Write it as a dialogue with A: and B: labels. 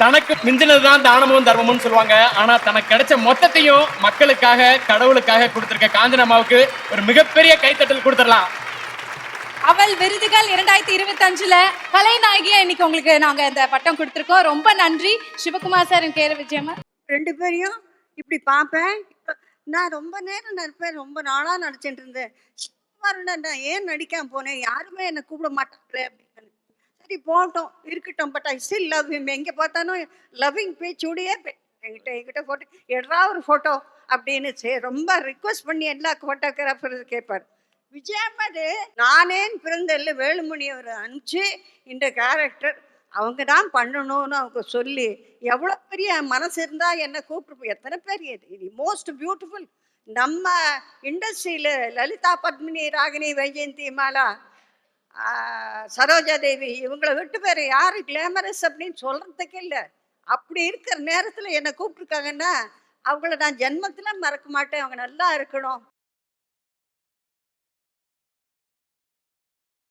A: தனக்கு மிஞ்சினதுதான் தானமும் தர்மமும் சொல்லுவாங்க. ஆனா தனக்கு கிடைச்ச மொத்தத்தையும் மக்களுக்காக கடவுளுக்காக கொடுத்திருக்க காஞ்சனம்மாவுக்கு ஒரு மிகப்பெரிய கைத்தட்டல் கொடுத்துடலாம்.
B: அவள் விருதுகள் 2025ல கலைநாயகியா இன்னைக்கு உங்களுக்கு நாங்க இந்த பட்டம் கொடுத்திருக்கோம். ரொம்ப நன்றி சிவகுமார் சார், கே விஜயம்மா.
C: ரெண்டு பேரையும் இப்படி பார்ப்பேன். நான் ரொம்ப நேரம் நடிப்பேன், ரொம்ப நாளா நடிச்சுட்டு இருந்தேன். நான் ஏன் நடிக்காம போனேன், யாருமே என்னை கூப்பிட மாட்டாங்களே அப்படின்னு. சரி போட்டோம், இருக்கட்டும். But I still love him. எங்கே பார்த்தாலும் லவ்விங் பேச்சோடையே என்கிட்ட ஃபோட்டோ எடா ஒரு ஃபோட்டோ அப்படின்னு ரொம்ப ரிக்வஸ்ட் பண்ணி எல்லா ஃபோட்டோகிராஃபர் கேட்பார். விஜயம்மாது நானேன் பிறந்தல்ல வேலுமணி அவர் அனுப்பிச்சு இந்த கேரக்டர் அவங்க தான் பண்ணணும்னு அவங்க சொல்லி எவ்வளோ பெரிய மனசு இருந்தால் என்ன கூப்பிட்டு எத்தனை பேர் இது மோஸ்ட் பியூட்டிஃபுல். நம்ம இண்டஸ்ட்ரியில் லலிதா, பத்மினி, ராகினி, வைஜெயந்தி மாலா, சரோஜா தேவி இவங்களை விட்டு பேர் யாரு கிளாமரஸ் அப்படின்னு சொல்கிறதுக்கு இல்லை. அப்படி இருக்கிற நேரத்தில் என்னை கூப்பிட்ருக்காங்கன்னா அவங்கள நான் ஜென்மத்தில் மறக்க மாட்டேன். அவங்க நல்லா இருக்கணும்.